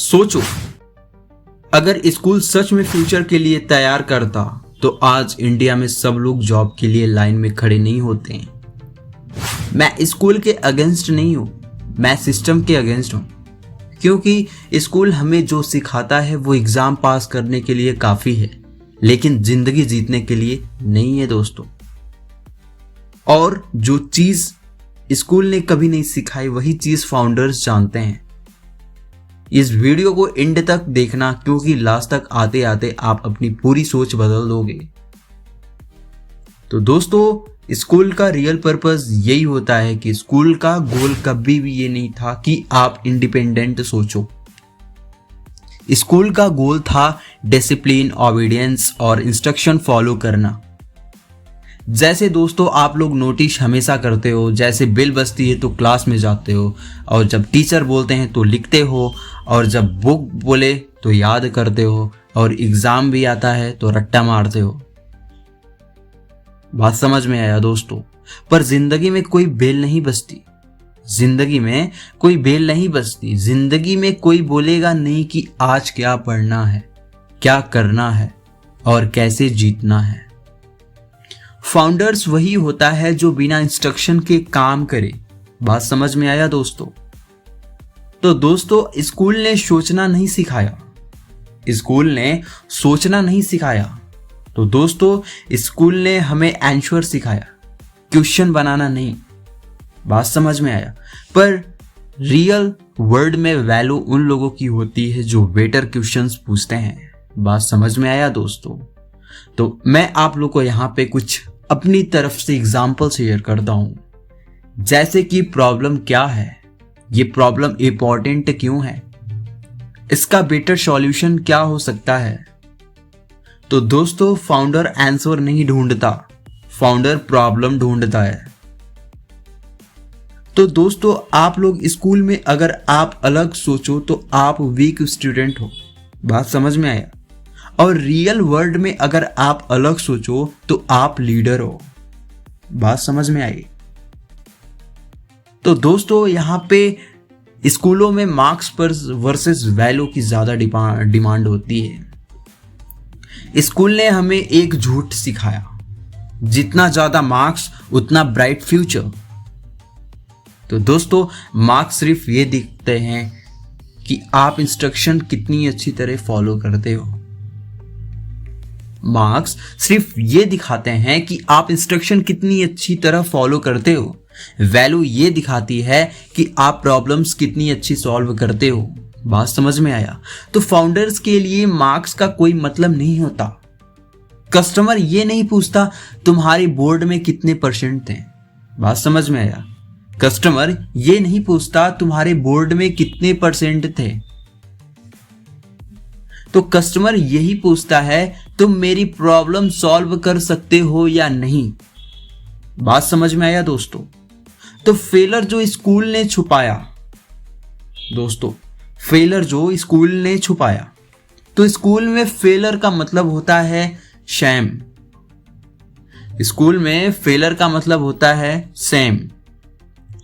सोचो, अगर स्कूल सच में फ्यूचर के लिए तैयार करता तो आज इंडिया में सब लोग जॉब के लिए लाइन में खड़े नहीं होते हैं। मैं स्कूल के अगेंस्ट नहीं हूं, मैं सिस्टम के अगेंस्ट हूं, क्योंकि स्कूल हमें जो सिखाता है वो एग्जाम पास करने के लिए काफी है, लेकिन जिंदगी जीतने के लिए नहीं है दोस्तों। और जो चीज स्कूल ने कभी नहीं सिखाई वही चीज फाउंडर्स जानते हैं। इस वीडियो को एंड तक देखना, क्योंकि लास्ट तक आते आते आप अपनी पूरी सोच बदल दोगे। तो दोस्तों, स्कूल का रियल पर्पस यही होता है कि स्कूल का गोल कभी भी ये नहीं था कि आप इंडिपेंडेंट सोचो। स्कूल का गोल था डिसिप्लिन, ओबीडियंस और इंस्ट्रक्शन फॉलो करना। जैसे दोस्तों आप लोग नोटिस हमेशा करते हो, जैसे बेल बजती है तो क्लास में जाते हो, और जब टीचर बोलते हैं तो लिखते हो, और जब बुक बोले तो याद करते हो, और एग्जाम भी आता है तो रट्टा मारते हो। बात समझ में आया दोस्तों? पर जिंदगी में कोई बेल नहीं बजती। जिंदगी में कोई बेल नहीं बजती। जिंदगी में कोई बोलेगा नहीं कि आज क्या पढ़ना है, क्या करना है और कैसे जीतना है। फाउंडर्स वही होता है जो बिना इंस्ट्रक्शन के काम करे। बात समझ में आया दोस्तों? तो दोस्तों, स्कूल ने सोचना नहीं सिखाया। स्कूल ने सोचना नहीं सिखाया। तो दोस्तों, स्कूल ने हमें आंसर सिखाया, क्वेश्चन बनाना नहीं। बात समझ में आया? पर रियल वर्ल्ड में वैल्यू उन लोगों की होती है जो बेटर क्वेश्चंस पूछते हैं। बात समझ में आया दोस्तों? तो मैं आप लोग को यहाँ पे कुछ अपनी तरफ से एग्जाम्पल शेयर करता हूं। जैसे कि प्रॉब्लम क्या है, ये प्रॉब्लम इंपॉर्टेंट क्यों है, इसका बेटर सॉल्यूशन क्या हो सकता है। तो दोस्तों, फाउंडर आंसर नहीं ढूंढता, फाउंडर प्रॉब्लम ढूंढता है। तो दोस्तों, आप लोग स्कूल में अगर आप अलग सोचो तो आप वीक स्टूडेंट हो। बात समझ में आया? और रियल वर्ल्ड में अगर आप अलग सोचो तो आप लीडर हो। बात समझ में आई? तो दोस्तों, यहाँ पे स्कूलों में मार्क्स पर वर्सेस वैल्यू की ज्यादा डिमांड होती है। स्कूल ने हमें एक झूठ सिखाया, जितना ज्यादा मार्क्स उतना ब्राइट फ्यूचर। तो दोस्तों, मार्क्स सिर्फ ये दिखते हैं कि आप इंस्ट्रक्शन कितनी अच्छी तरह फॉलो करते हो। मार्क्स सिर्फ ये दिखाते हैं कि आप इंस्ट्रक्शन कितनी अच्छी तरह फॉलो करते हो। वैल्यू ये दिखाती है कि आप प्रॉब्लम्स कितनी अच्छी सॉल्व करते हो। बात समझ में आया? तो फाउंडर्स के लिए मार्क्स का कोई मतलब नहीं होता। कस्टमर ये नहीं पूछता तुम्हारे बोर्ड में कितने परसेंट थे। बात समझ में आया? कस्टमर ये नहीं पूछता तुम्हारे बोर्ड में कितने परसेंट थे। तो कस्टमर यही पूछता है तुम मेरी प्रॉब्लम सॉल्व कर सकते हो या नहीं। बात समझ में आया दोस्तों? तो फेलर जो स्कूल ने छुपाया, दोस्तों फेलर जो स्कूल ने छुपाया, तो स्कूल में फेलर का मतलब होता है शैम। स्कूल में फेलर का मतलब होता है सेम,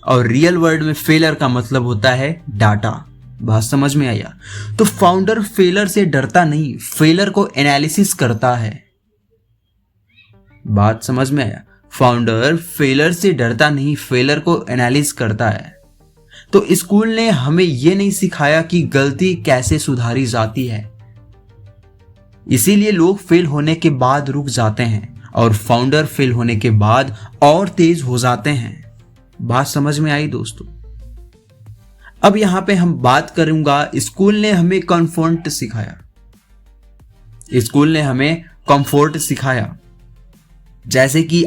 और रियल वर्ल्ड में फेलर का मतलब होता है डाटा। बात समझ में आया? तो फाउंडर फेलर से डरता नहीं, फेलर को एनालिसिस करता है। बात समझ में आया? फाउंडर फेलर से डरता नहीं, फेलर को एनालिसिस करता है। तो स्कूल ने हमें यह नहीं सिखाया कि गलती कैसे सुधारी जाती है। इसीलिए लोग फेल होने के बाद रुक जाते हैं, और फाउंडर फेल होने के बाद और तेज हो जाते हैं। बात समझ में आई दोस्तों? अब यहां पे हम बात करूंगा, स्कूल ने हमें कंफर्ट सिखाया। स्कूल ने हमें कंफर्ट सिखाया, जैसे कि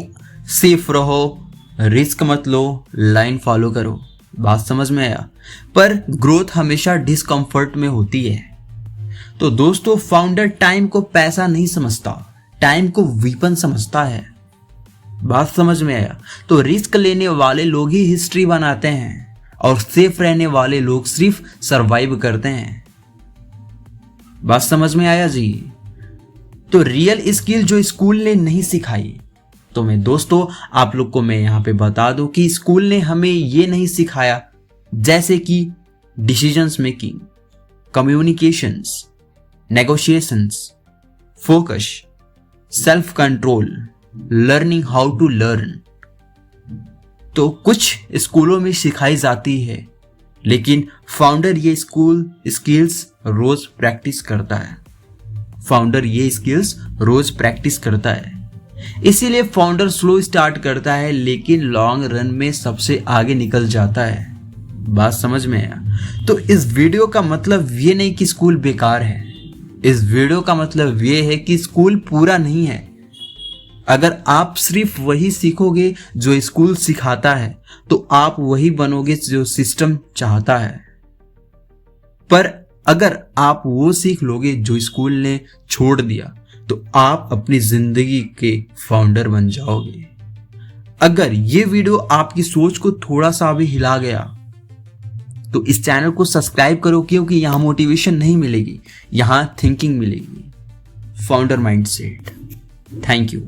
सेफ रहो, रिस्क मत लो, लाइन फॉलो करो। बात समझ में आया? पर ग्रोथ हमेशा डिस्कंफर्ट में होती है। तो दोस्तों, फाउंडर टाइम को पैसा नहीं समझता, टाइम को वीपन समझता है। बात समझ में आया? तो रिस्क लेने वाले लोग ही हिस्ट्री बनाते हैं, और सेफ रहने वाले लोग सिर्फ सरवाइव करते हैं। बात समझ में आया जी? तो रियल स्किल जो स्कूल ने नहीं सिखाई, तो मैं दोस्तों आप लोग को मैं यहाँ पे बता दूं कि स्कूल ने हमें ये नहीं सिखाया, जैसे कि decisions making, communications, negotiations, focus, self control, learning how to learn. तो कुछ स्कूलों में सिखाई जाती है, लेकिन फाउंडर ये स्किल्स रोज प्रैक्टिस करता है। फाउंडर ये स्किल्स रोज प्रैक्टिस करता है, इसीलिए फाउंडर स्लो स्टार्ट करता है लेकिन लॉन्ग रन में सबसे आगे निकल जाता है। बात समझ में आया? तो इस वीडियो का मतलब ये नहीं कि स्कूल बेकार है, इस वीडियो का मतलब ये है कि स्कूल पूरा नहीं है। अगर आप सिर्फ वही सीखोगे जो स्कूल सिखाता है तो आप वही बनोगे जो सिस्टम चाहता है। पर अगर आप वो सीख लोगे जो स्कूल ने छोड़ दिया तो आप अपनी जिंदगी के फाउंडर बन जाओगे। अगर ये वीडियो आपकी सोच को थोड़ा सा भी हिला गया तो इस चैनल को सब्सक्राइब करो, क्योंकि यहां मोटिवेशन नहीं मिलेगी, यहां थिंकिंग मिलेगी, फाउंडर माइंडसेट। Thank you.